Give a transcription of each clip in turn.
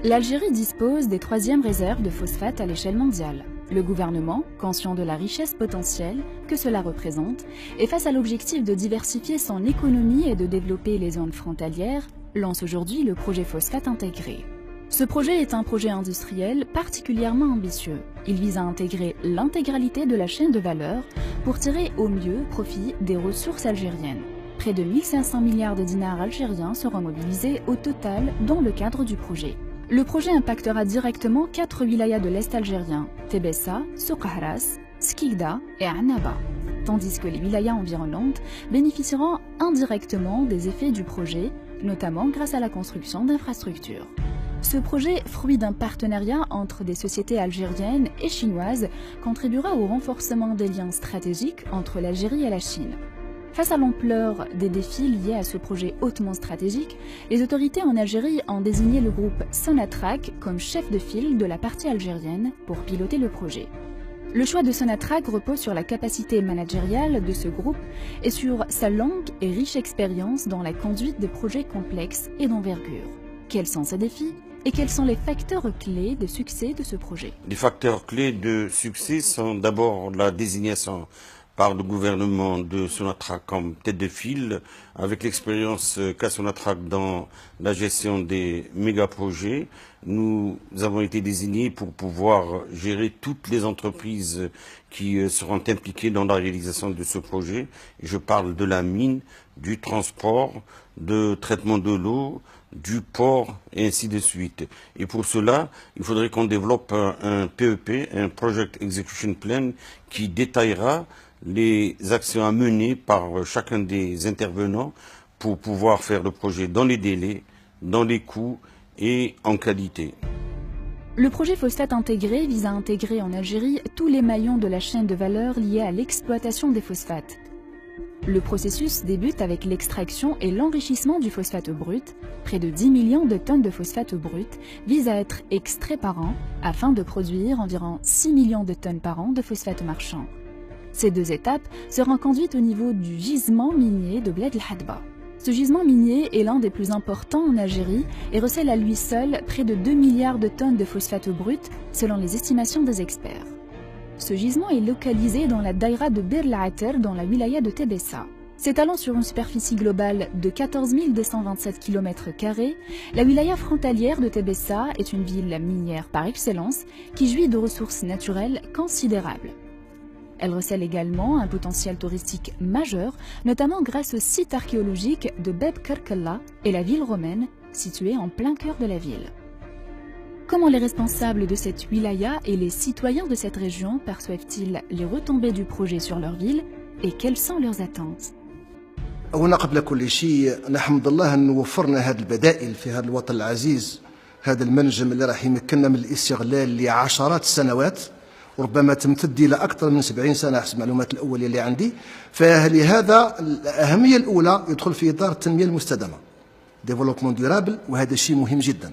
L'Algérie dispose des troisièmes réserves de phosphate à l'échelle mondiale. Le gouvernement, conscient de la richesse potentielle que cela représente, et face à l'objectif de diversifier son économie et de développer les zones frontalières, lance aujourd'hui le projet phosphate intégré. Ce projet est un projet industriel particulièrement ambitieux. Il vise à intégrer l'intégralité de la chaîne de valeur pour tirer au mieux profit des ressources algériennes. Près de 1500 milliards de dinars algériens seront mobilisés au total dans le cadre du projet. Le projet impactera directement 4 wilayas de l'Est algérien, Tébessa, Soukahras, Skikda et Annaba, tandis que les wilayas environnantes bénéficieront indirectement des effets du projet, notamment grâce à la construction d'infrastructures. Ce projet, fruit d'un partenariat entre des sociétés algériennes et chinoises, contribuera au renforcement des liens stratégiques entre l'Algérie et la Chine. Face à l'ampleur des défis liés à ce projet hautement stratégique, les autorités en Algérie ont désigné le groupe Sonatrach comme chef de file de la partie algérienne pour piloter le projet. Le choix de Sonatrach repose sur la capacité managériale de ce groupe et sur sa longue et riche expérience dans la conduite de projets complexes et d'envergure. Quels sont ces défis et quels sont les facteurs clés de succès de ce projet? Les facteurs clés de succès sont d'abord la désignation par le gouvernement de Sonatrach comme tête de file, avec l'expérience qu'a Sonatrach dans la gestion des méga-projets. Nous avons été désignés pour pouvoir gérer toutes les entreprises qui seront impliquées dans la réalisation de ce projet. Je parle de la mine, du transport, de traitement de l'eau, du port et ainsi de suite. Et pour cela, il faudrait qu'on développe un PEP, un Project Execution Plan, qui détaillera les actions à mener par chacun des intervenants pour pouvoir faire le projet dans les délais, dans les coûts et en qualité. Le projet phosphate intégré vise à intégrer en Algérie tous les maillons de la chaîne de valeur liés à l'exploitation des phosphates. Le processus débute avec l'extraction et l'enrichissement du phosphate brut. Près de 10 millions de tonnes de phosphate brut visent à être extraits par an afin de produire environ 6 millions de tonnes par an de phosphate marchand. Ces deux étapes seront conduites au niveau du gisement minier de Bled El Hadba. Ce gisement minier est l'un des plus importants en Algérie et recèle à lui seul près de 2 milliards de tonnes de phosphate brut selon les estimations des experts. Ce gisement est localisé dans la daïra de Bir Later dans la wilaya de Tébessa. S'étalant sur une superficie globale de 14 227 km², la wilaya frontalière de Tébessa est une ville minière par excellence qui jouit de ressources naturelles considérables. Elle recèle également un potentiel touristique majeur, notamment grâce au site archéologique de Beb Kerkella et la ville romaine, située en plein cœur de la ville. Comment les responsables de cette wilaya et les citoyens de cette région perçoivent-ils les retombées du projet sur leur ville et quelles sont leurs attentes? هنا قبل كل شيء نحمد الله أن وفرنا هذه البدائل في هذا الوطن العزيز، هذا المنجم اللي راح يمكننا من الاستغلال لعشرات السنوات، وربما تمتد إلى أكثر من 70 سنة حسب المعلومات الأولية اللي عندي. فلهذا الأهمية الأولى يدخل في إطار التنمية المستدامة ديفلوبمون ديورابل، وهذا شيء مهم جدا.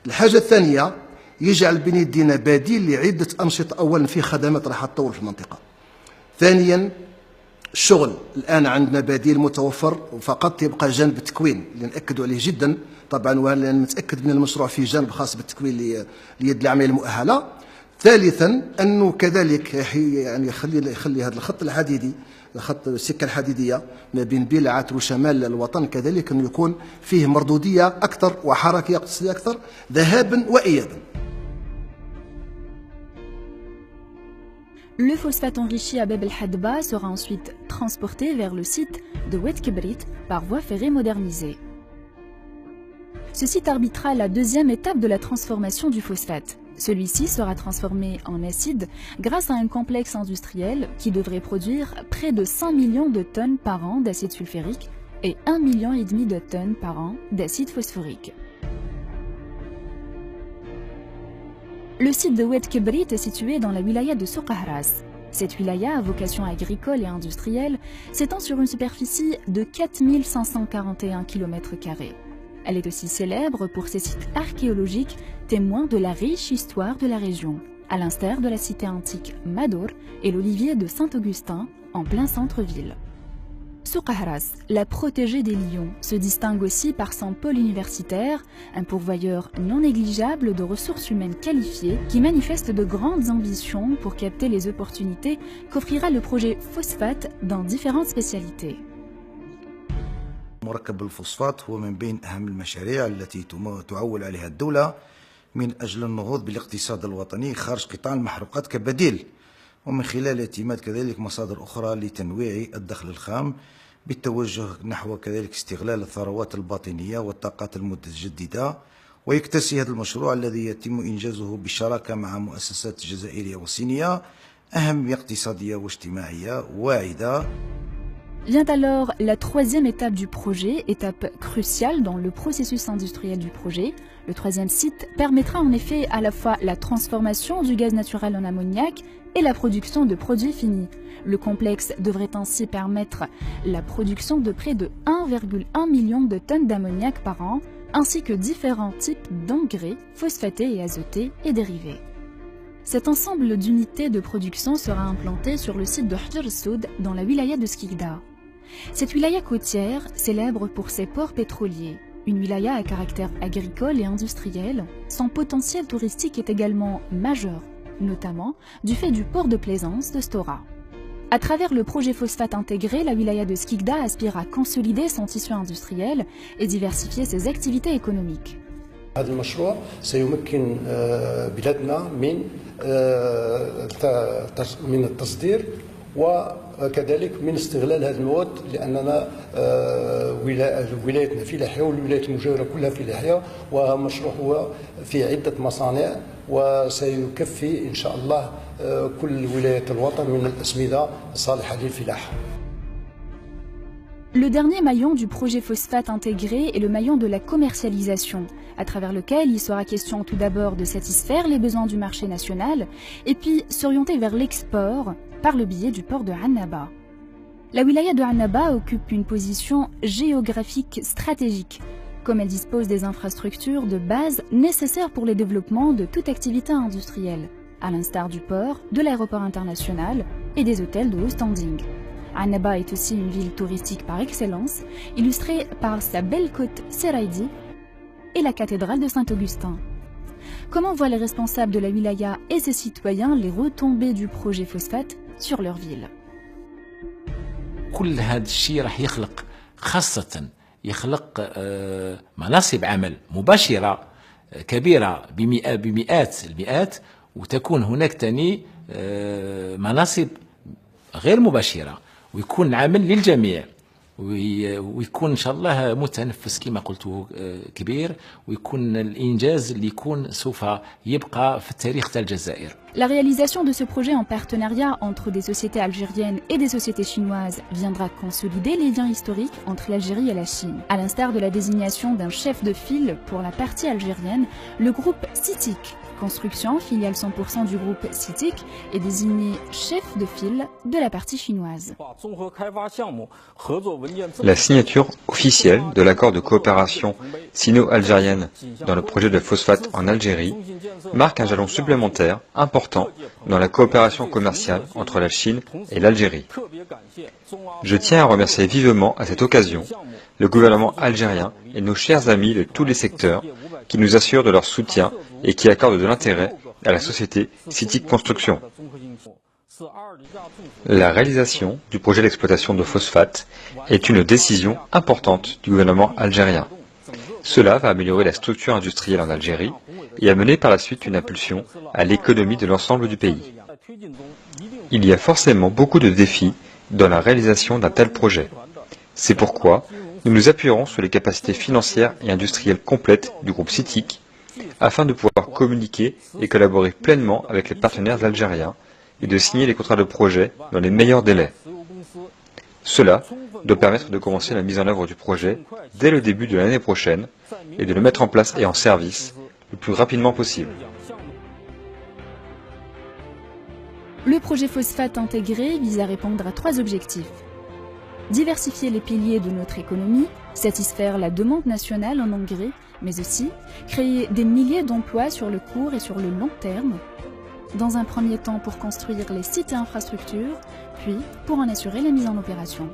الحاجة الثانية يجعل بين يدينا بديل لعدة أنشطة، أولا في خدمات راح تطور في المنطقة، ثانيا الشغل الآن عندنا بديل متوفر، فقط يبقى جانب التكوين اللي نأكدوا عليه جدا طبعا، وأنا متأكد من المشروع في جانب خاص بالتكوين ليد العملية المؤهلة. ثالثا أنه كذلك يعني يخلي هذا الخط الحديدي، خط السكة الحديدية ما بين بلعات وشمال الوطن كذلك أنه يكون فيه مردودية أكثر وحركية اقتصادية أكثر ذهابا وإيابا. Le phosphate enrichi à Beb El Hadba sera ensuite transporté vers le site de Oued Kibrit par voie ferrée modernisée. Ce site arbitrera la deuxième étape de la transformation du phosphate. Celui-ci sera transformé en acide grâce à un complexe industriel qui devrait produire près de 5 millions de tonnes par an d'acide sulfurique et 1,5 million de tonnes par an d'acide phosphorique. Le site de Oued Kibrit est situé dans la wilaya de Soukahras. Cette wilaya à vocation agricole et industrielle s'étend sur une superficie de 4541 km². Elle est aussi célèbre pour ses sites archéologiques, témoins de la riche histoire de la région, à l'instar de la cité antique Madour et l'olivier de Saint-Augustin en plein centre-ville. Souk Ahras, la protégée des lions, se distingue aussi par son pôle universitaire, un pourvoyeur non négligeable de ressources humaines qualifiées qui manifeste de grandes ambitions pour capter les opportunités qu'offrira le projet Phosphate dans différentes spécialités. مركب الفوسفات هو من بين أهم المشاريع التي تعول عليها الدولة من أجل النهوض بالاقتصاد الوطني خارج قطاع المحروقات كبديل، ومن خلال اعتماد كذلك مصادر أخرى لتنويع الدخل الخام بالتوجه نحو كذلك استغلال الثروات الباطنية والطاقات المتجددة. ويكتسي هذا المشروع الذي يتم إنجازه بالشراكة مع مؤسسات جزائرية وصينية أهمية اقتصادية واجتماعية واعدة. Vient alors la troisième étape du projet, étape cruciale dans le processus industriel du projet. Le troisième site permettra en effet à la fois la transformation du gaz naturel en ammoniac et la production de produits finis. Le complexe devrait ainsi permettre la production de près de 1,1 million de tonnes d'ammoniac par an, ainsi que différents types d'engrais phosphatés et azotés et dérivés. Cet ensemble d'unités de production sera implanté sur le site de Hadjar Soud dans la wilaya de Skikda. Cette wilaya côtière, célèbre pour ses ports pétroliers, une wilaya à caractère agricole et industriel, son potentiel touristique est également majeur, notamment du fait du port de plaisance de Stora. À travers le projet phosphate intégré, la wilaya de Skikda aspire à consolider son tissu industriel et diversifier ses activités économiques. هذا المشروع سيمكن بلادنا من التصدير وكذلك من استغلال هذه المواد، لأننا ولايتنا فلاحية والولايات المجاورة كلها فلاحية، ومشروع هو في عدة مصانع وسيكفي إن شاء الله كل ولايات الوطن من الأسمدة الصالحة للفلاحة. Le dernier maillon du projet phosphate intégré est le maillon de la commercialisation, à travers lequel il sera question tout d'abord de satisfaire les besoins du marché national et puis s'orienter vers l'export par le biais du port de Annaba. La wilaya de Annaba occupe une position géographique stratégique, comme elle dispose des infrastructures de base nécessaires pour le développement de toute activité industrielle, à l'instar du port, de l'aéroport international et des hôtels de haut standing. Annaba est aussi une ville touristique par excellence, illustrée par sa belle côte Seraidi et la cathédrale de Saint-Augustin. Comment voient les responsables de la wilaya et ses citoyens les retombées du projet phosphate sur leur ville? كل هذا الشيء راح يخلق خاصة يخلق مناصب عمل مباشرة كبيرة بمئات المئات، وتكون هناك تاني مناصب غير مباشرة، ويكون العمل للجميع، ويكون إن شاء الله متنفس كما قلت كبير، ويكون الإنجاز اللي يكون سوف يبقى في التاريخ تاع الجزائر. La réalisation de ce projet en partenariat entre des sociétés algériennes et des sociétés chinoises viendra consolider les liens historiques entre l'Algérie et la Chine. À l'instar de la désignation d'un chef de file pour la partie algérienne, le groupe CITIC Construction, filiale 100% du groupe CITIC, est désigné chef de file de la partie chinoise. La signature officielle de l'accord de coopération sino-algérienne dans le projet de phosphate en Algérie marque un jalon supplémentaire important dans la coopération commerciale entre la Chine et l'Algérie. Je tiens à remercier vivement à cette occasion le gouvernement algérien et nos chers amis de tous les secteurs qui nous assurent de leur soutien et qui accordent de l'intérêt à la société CITIC Construction. La réalisation du projet d'exploitation de phosphate est une décision importante du gouvernement algérien. Cela va améliorer la structure industrielle en Algérie et amener par la suite une impulsion à l'économie de l'ensemble du pays. Il y a forcément beaucoup de défis dans la réalisation d'un tel projet. C'est pourquoi nous nous appuierons sur les capacités financières et industrielles complètes du groupe CITIC afin de pouvoir communiquer et collaborer pleinement avec les partenaires algériens et de signer les contrats de projet dans les meilleurs délais. Cela doit permettre de commencer la mise en œuvre du projet dès le début de l'année prochaine et de le mettre en place et en service le plus rapidement possible. Le projet phosphate intégré vise à répondre à 3 objectifs. Diversifier les piliers de notre économie, satisfaire la demande nationale en engrais, mais aussi créer des milliers d'emplois sur le court et sur le long terme, dans un premier temps pour construire les sites et infrastructures, puis pour en assurer la mise en opération.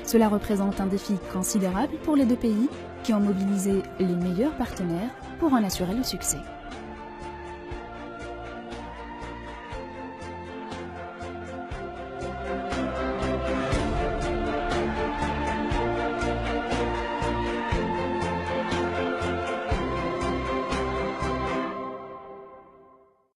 Cela représente un défi considérable pour les deux pays qui ont mobilisé les meilleurs partenaires pour en assurer le succès.